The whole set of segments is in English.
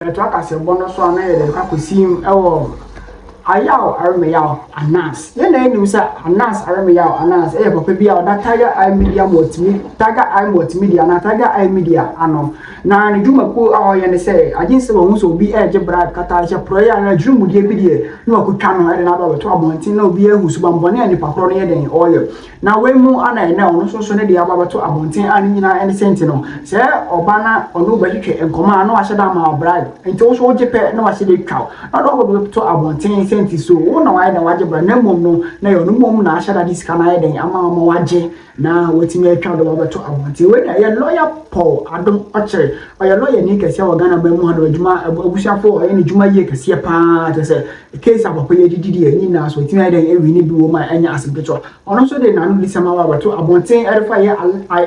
Twaka bonus one na kwakosim ewo ayaw armeyaw anas ye na enim say anas armeyaw anas papa bia o da Tiger Eye Media multimedia na Tiger Eye Media ano na ne dwuma ko ahoye ne say aginse wo so obi eje brad kata je proya na dwumudie bi die na wakotwa no ere na ba to abontin na obi ehu suba mbone ani pakro no ye den oil na we mu ana ene ono so ne dia ba to abontin ani nyina ene senti no se oba na ono ba twetwe enkoma na wahye da ma brad enti wo so oje pe na wahye de twa na do go to abontin senti so wo na why na waje bra na mom no na yo no mom na ahye da diska na ye den ama waje na wetimi atwa do ba to abontin we na ye lawyer Paul Adom Othere oya lawyer ni kese wa Ghana ba mu ha do adwuma abusuafo oya ni dwuma ye kese pa te se case abako ye dididi ani na so wetimi adan ewi ni bi wo ma anya asempetro ono so de na no lisama wa to abontin erefa ye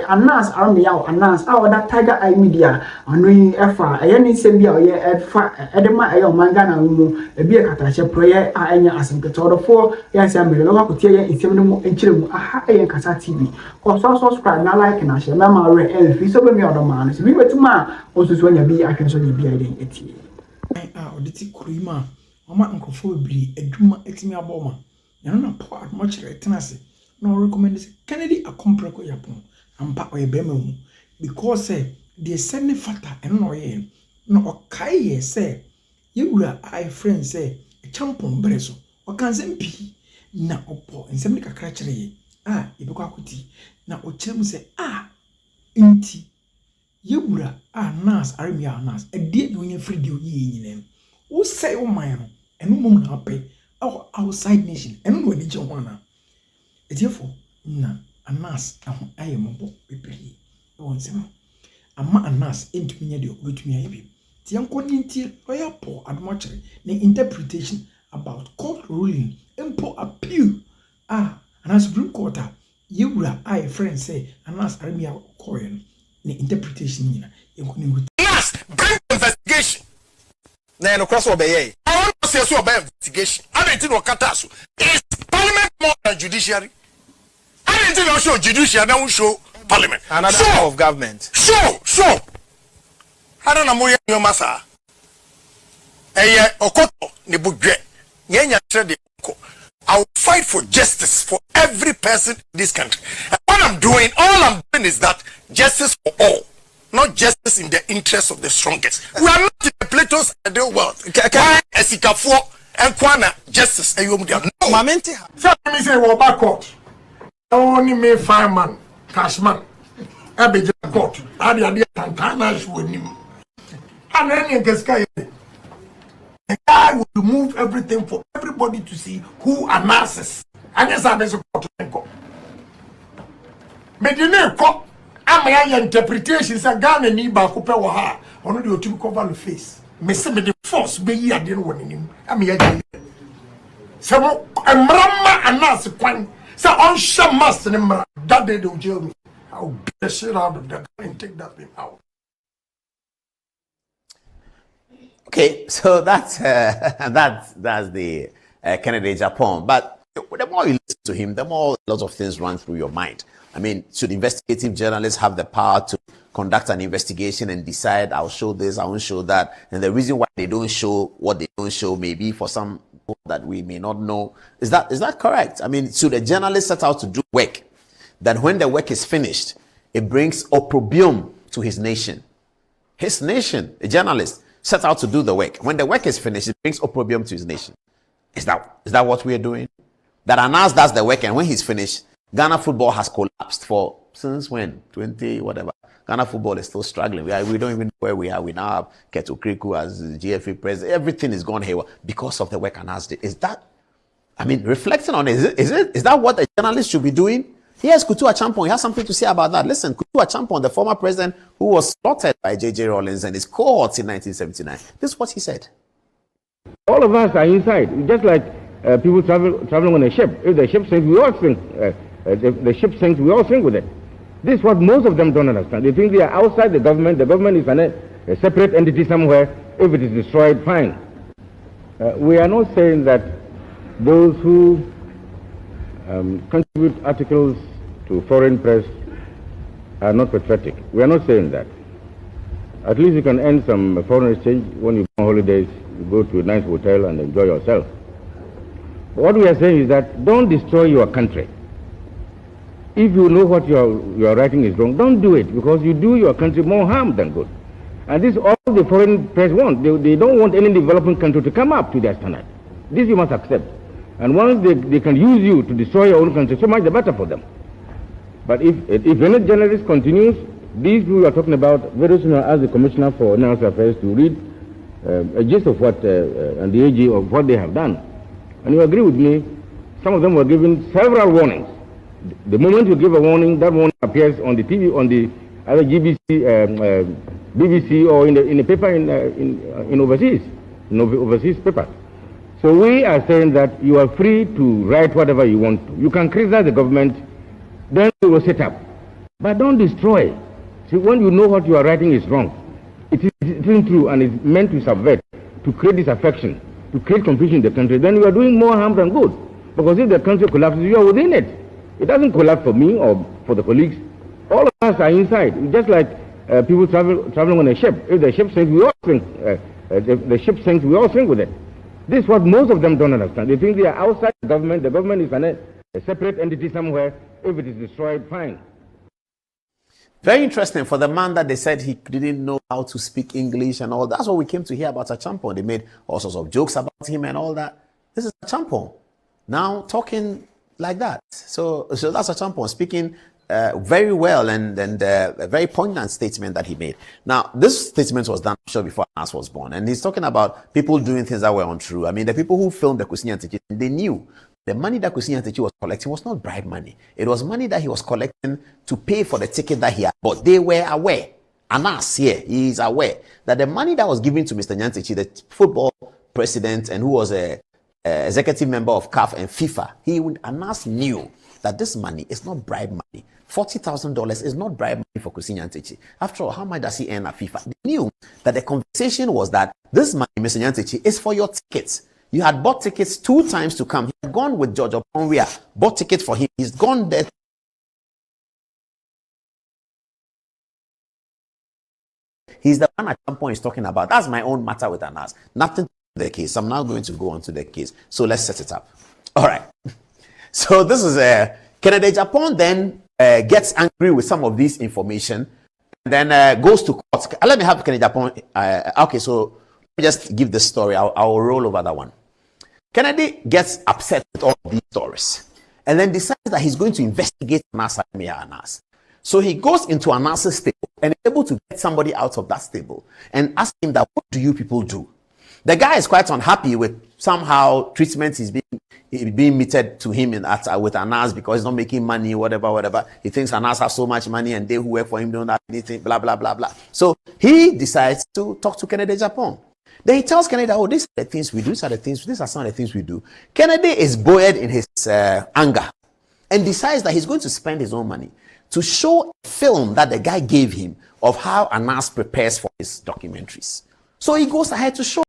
anas armeyaw anas a oda Tiger Eye Media ano yi efa eye ni sembi a oye efa edema eye o manga mu ebi e katache proye a anya asempetro do fo ya se amele lo kwakotie ye nsem no mu enchire mu aha eye nkasa TV ko so subscribe na like na share ma re elfi so be mi odoma no se bi betuma osusu anya bi ahwenso ni bi aiden etie oditi kurima mama nkofo bri adwuma etimi aboma yana na po admo kire tenase no recommend say Kennedy akompreko yapon ampa oyebema mu because the send factor eno ye no okai ye say yewura I friend say champon breso okanse mpi na opo nsem ni kakra kire ye ibekwa akuti na ochem say inti yewura nas armia nas edie no nya free dio yi nyinem wo say o man no eno mom na ape outside nation eno no ani je ho na ediefo na anas aho ayembo bebre won sem ama anas entumi nya de obetumi ayebi ti yanko ninti lawyer Paul Adom na interpretation about court ruling empo appeal anas Supreme Court yewura friend say anas armia koyen the interpretation here. Yes, bring investigation. Na no cross obey. I want to say so about investigation. I didn't know Katasu. Is parliament more than judiciary? I didn't know show judiciary now show parliament. Another form of government. So. I don't know your massa. Okoto ni bugwe. Nyenya trade I will fight for justice for every person in this country. And all I'm doing is that justice for all, not justice in the interest of the strongest. We are not in the Plato's ideal world. Esikafo and Kwana justice. No. Mamente. Me say we back court. Only me fireman, cashman. Abidjan court. Adi tantana with him. And then you can sky. The guy will remove everything for everybody to see who are narcissists. And yes, I'm a support. But you know, I'm interpretation. Say Ghana ni ba ko pe wo ha. Ono de otum cover the face. Me say me the force be yi ade no woni nim. Am ya dey. Say mo emrama anas kwan. Say on shamas ni mra. That day they will jail me. I'll beat the shit out of that guy and take that thing out. Okay, so that's the Kennedy Japan. But the more you listen to him, the more lots of things run through your mind. I mean, should investigative journalists have the power to conduct an investigation and decide, I'll show this, I won't show that? And the reason why they don't show what they don't show may be for some people that we may not know. Is that correct? I mean, should a journalist set out to do work, that when the work is finished, it brings opprobrium to his nation? His nation, a journalist, set out to do the work. When the work is finished, it brings opprobrium to his nation. Is that what we are doing? That Anas does the work, and when he's finished, Ghana football has collapsed for since when? 20 whatever. Ghana football is still struggling. We don't even know where we are. We now have Keto Kriku as GFA president. Everything is gone haywire because of the work Anas did. Is that, I mean, reflecting on it, is that what a journalist should be doing? Yes, Kutu Achampon, he has something to say about that. Listen, Kutu Achampon, the former president who was slaughtered by J.J. Rawlings and his cohorts in 1979. This is what he said. All of us are inside, just like people traveling on a ship. If the ship sinks, we all sink. The ship sinks, we all sink with it. This is what most of them don't understand. They think they are outside the government. The government is a separate entity somewhere. If it is destroyed, fine. We are not saying that those who contribute articles to foreign press are not patriotic. We are not saying that. At least you can earn some foreign exchange when you go on holidays, you go to a nice hotel and enjoy yourself. What we are saying is that don't destroy your country. If you know what you are writing is wrong, don't do it, because you do your country more harm than good. And this is all the foreign press want. They don't want any developing country to come up to their standard. This you must accept. And once they can use you to destroy your own country, so much the better for them. But if any journalist continues, these people you are talking about, very soon I'll ask the Commissioner for National Affairs to read a gist of what, and the AG of what they have done. And you agree with me, some of them were given several warnings. The moment you give a warning, that warning appears on the TV, on the either BBC, or in the paper in overseas paper. So we are saying that you are free to write whatever you want to. You can criticize the government, then we will set up. But don't destroy. See, when you know what you are writing is wrong, it isn't true and it's meant to subvert, to create disaffection, to create confusion in the country, then you are doing more harm than good. Because if the country collapses, you are within it. It doesn't collapse for me or for the colleagues. All of us are inside. It's just like people traveling on a ship. If the ship sinks, we all sink. The ship sinks, we all sink with it. This is what most of them don't understand. They think they are outside the government. The government is a separate entity somewhere. If it is destroyed, fine. Very interesting for the man that they said he didn't know how to speak English and all. That's what we came to hear about Achampong. They made all sorts of jokes about him and all that. This is Achampong now talking like that. So that's Achampong speaking very well and a very poignant statement that he made. Now, this statement was done, I'm sure, before Anas was born. And he's talking about people doing things that were untrue. I mean, the people who filmed the Kwesi Nyantakyi, they knew the money that Kwesi Nyantakyi was collecting was not bribe money. It was money that he was collecting to pay for the ticket that he had bought. They were aware. Anas here, he is aware that the money that was given to Mr. Nyantakyi, the football president and who was a executive member of CAF and FIFA, Anas knew that this money is not bribe money. $40,000 is not bribe money for Kwesi Nyantakyi. After all, how much does he earn at FIFA? They knew that the conversation was that this money, Mr. Nyantakyi, is for your tickets. You had bought tickets 2 times to come. He had gone with George Oponwia, bought tickets for him. He's gone there. He's the one at some point is talking about. That's my own matter with Anas. Nothing to the case. I'm now going to go on to the case. So let's set it up. All right. So this is Kennedy Agyapong then gets angry with some of this information and then goes to court. Let me have Kennedy Agyapong. Okay, so let me just give the story. I'll roll over that one. Kennedy gets upset with all these stories and then decides that he's going to investigate Anas. So he goes into Anas's stable and is able to get somebody out of that stable and ask him that, what do you people do? The guy is quite unhappy with somehow treatment is being meted to him with Anas because he's not making money, whatever. He thinks Anas has so much money and they who work for him don't have anything, blah, blah, blah, blah. So he decides to talk to Kennedy Agyapong. Then he tells Kennedy, oh, these are the things we do, these are some of the things we do. Kennedy is buoyed in his anger and decides that he's going to spend his own money to show a film that the guy gave him of how Anas prepares for his documentaries. So he goes ahead to show